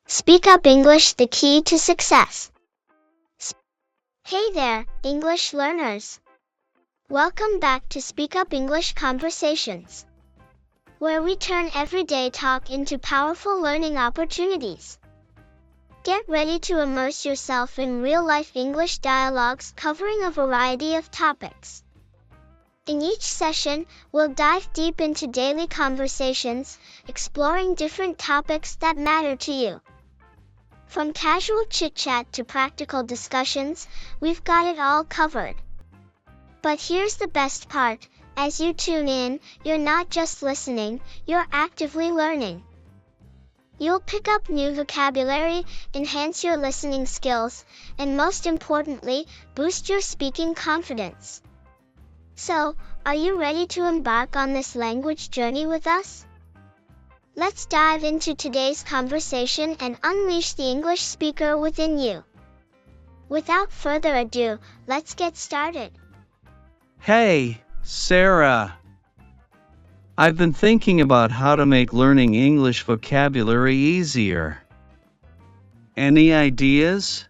Speak up English, the key to success. Hey there, English learners. Welcome back to Speak Up English Conversations, where we turn everyday talk into powerful learning opportunities. Get ready to immerse yourself in real-life English dialogues covering a variety of topics. In each session, we'll dive deep into daily conversations, exploring different topics that matter to you. From casual chit-chat to practical discussions, we've got it all covered. But here's the best part: as you tune in, you're not just listening, you're actively learning. You'll pick up new vocabulary, enhance your listening skills, and most importantly, boost your speaking confidence. So, are you ready to embark on this language journey with us? Let's dive into today's conversation and unleash the English speaker within you. Without further ado, let's get started. Hey, Sarah. I've been thinking about how to make learning English vocabulary easier. Any ideas?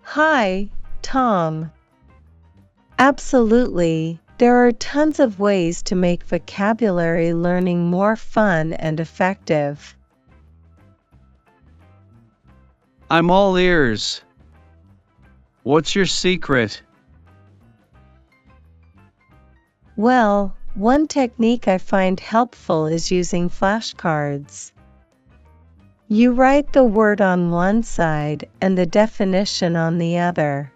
Hi, Tom. Absolutely. There are tons of ways to make vocabulary learning more fun and effective. I'm all ears. What's your secret? Well, one technique I find helpful is using flashcards. You write the word on one side and the definition on the other.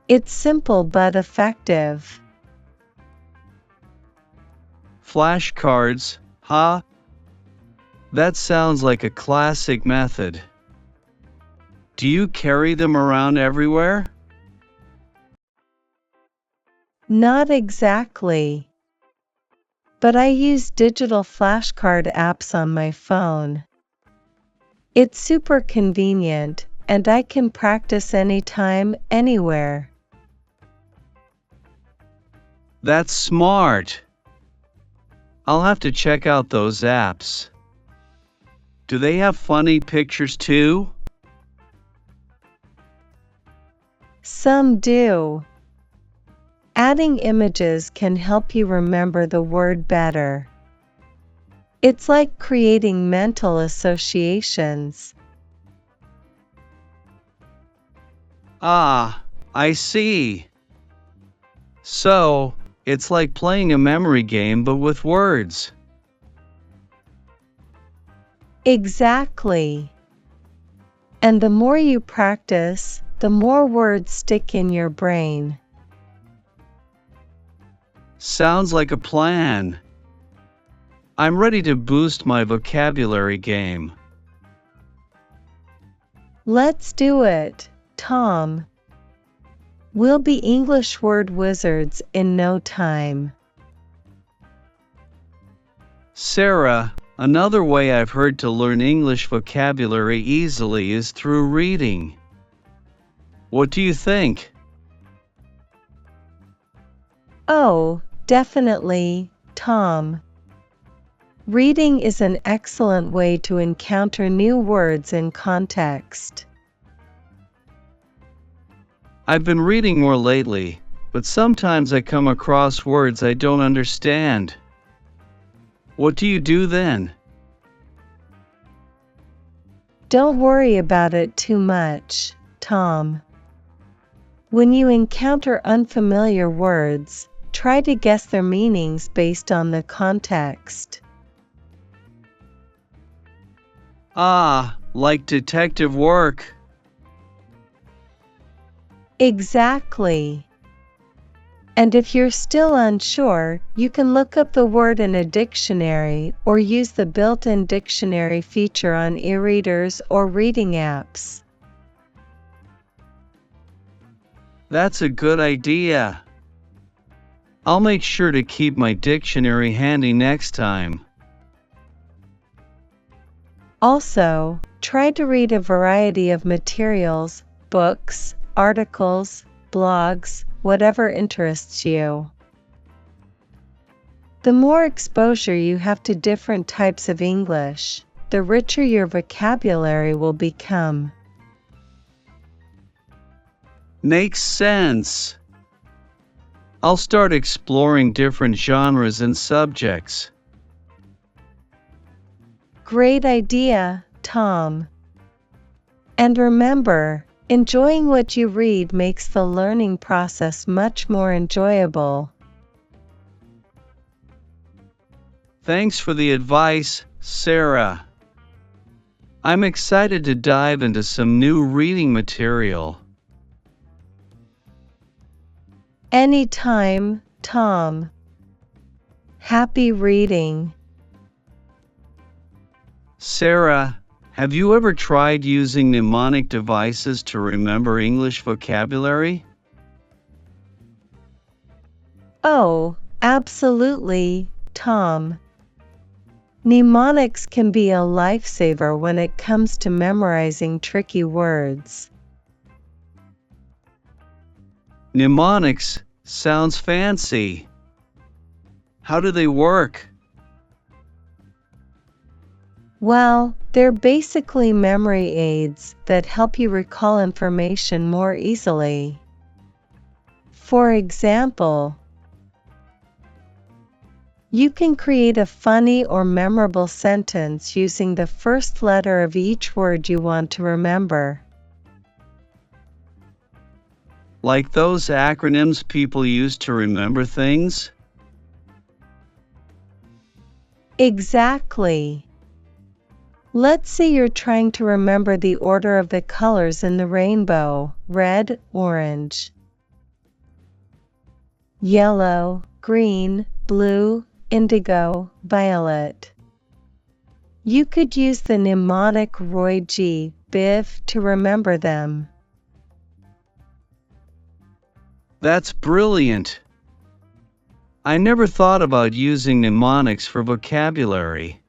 It's simple but effective. Flashcards, huh? That sounds like a classic method. Do you carry them around everywhere? Not exactly. But I use digital flashcard apps on my phone. It's super convenient, and I can practice anytime, anywhere. That's smart. I'll have to check out those apps. Do they have funny pictures too? Some do. Adding images can help you remember the word better. It's like creating mental associations. Ah, I see. So, it's like playing a memory game but with words. Exactly. And the more you practice, the more words stick in your brain. Sounds like a plan. I'm ready to boost my vocabulary game. Let's do it, Tom. We'll be English word wizards in no time. Sarah, another way I've heard to learn English vocabulary easily is through reading. What do you think? Oh, definitely, Tom. Reading is an excellent way to encounter new words in context. I've been reading more lately, but sometimes I come across words I don't understand. What do you do then? Don't worry about it too much, Tom. When you encounter unfamiliar words, try to guess their meanings based on the context. Ah, like detective work. Exactly. And if you're still unsure, you can look up the word in a dictionary or use the built-in dictionary feature on e-readers or reading apps. That's a good idea. I'll make sure to keep my dictionary handy next time. Also, try to read a variety of materials, books, articles, blogs, whatever interests you. The more exposure you have to different types of English, the richer your vocabulary will become. Makes sense. I'll start exploring different genres and subjects. Great idea, Tom. And remember, enjoying what you read makes the learning process much more enjoyable. Thanks for the advice, Sarah. I'm excited to dive into some new reading material. Anytime, Tom. Happy reading. Sarah, have you ever tried using mnemonic devices to remember English vocabulary? Oh, absolutely, Tom. Mnemonics can be a lifesaver when it comes to memorizing tricky words. Mnemonics sounds fancy. How do they work? Well, they're basically memory aids that help you recall information more easily. For example, you can create a funny or memorable sentence using the first letter of each word you want to remember. Like those acronyms people use to remember things? Exactly. Let's say you're trying to remember the order of the colors in the rainbow: red, orange, yellow, green, blue, indigo, violet. You could use the mnemonic Roy G. Biv to remember them. That's brilliant. I never thought about using mnemonics for vocabulary.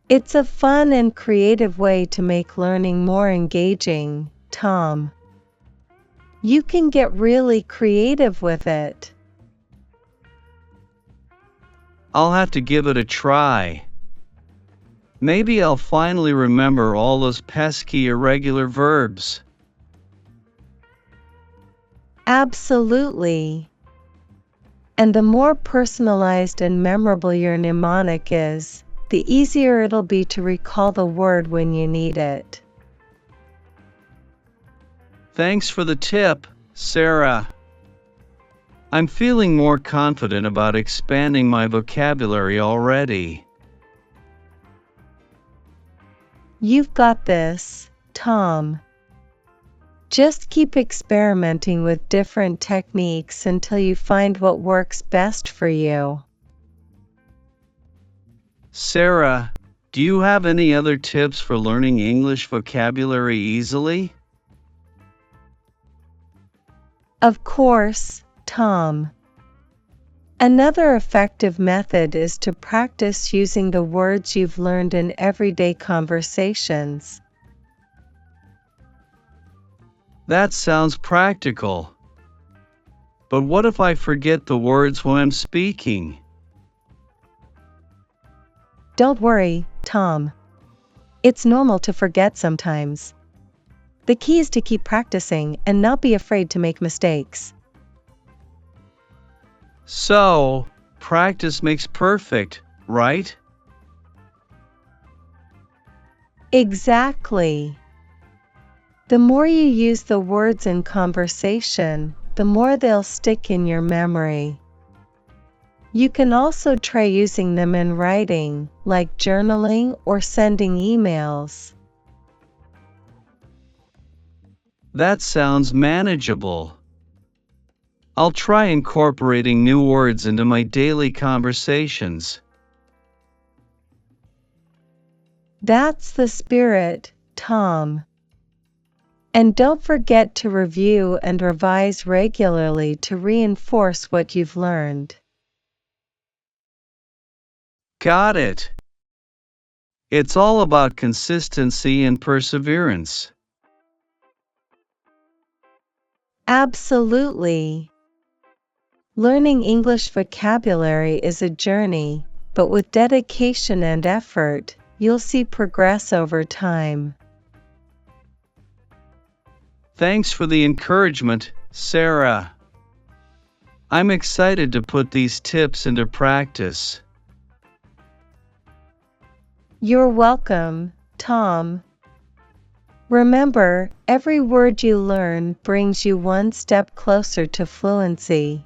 It's a fun and creative way to make learning more engaging, Tom. You can get really creative with it. I'll have to give it a try. Maybe I'll finally remember all those pesky irregular verbs. Absolutely. And the more personalized and memorable your mnemonic is, the easier it'll be to recall the word when you need it. Thanks for the tip, Sarah. I'm feeling more confident about expanding my vocabulary already. You've got this, Tom. Just keep experimenting with different techniques until you find what works best for you. Sarah, do you have any other tips for learning English vocabulary easily? Of course, Tom. Another effective method is to practice using the words you've learned in everyday conversations. That sounds practical. But what if I forget the words when I'm speaking? Don't worry, Tom. It's normal to forget sometimes. The key is to keep practicing and not be afraid to make mistakes. So, practice makes perfect, right? Exactly. The more you use the words in conversation, the more they'll stick in your memory. You can also try using them in writing, like journaling or sending emails. That sounds manageable. I'll try incorporating new words into my daily conversations. That's the spirit, Tom. And don't forget to review and revise regularly to reinforce what you've learned. Got it. It's all about consistency and perseverance. Absolutely. Learning English vocabulary is a journey, but with dedication and effort, you'll see progress over time. Thanks for the encouragement, Sarah. I'm excited to put these tips into practice. You're welcome, Tom. Remember, every word you learn brings you one step closer to fluency.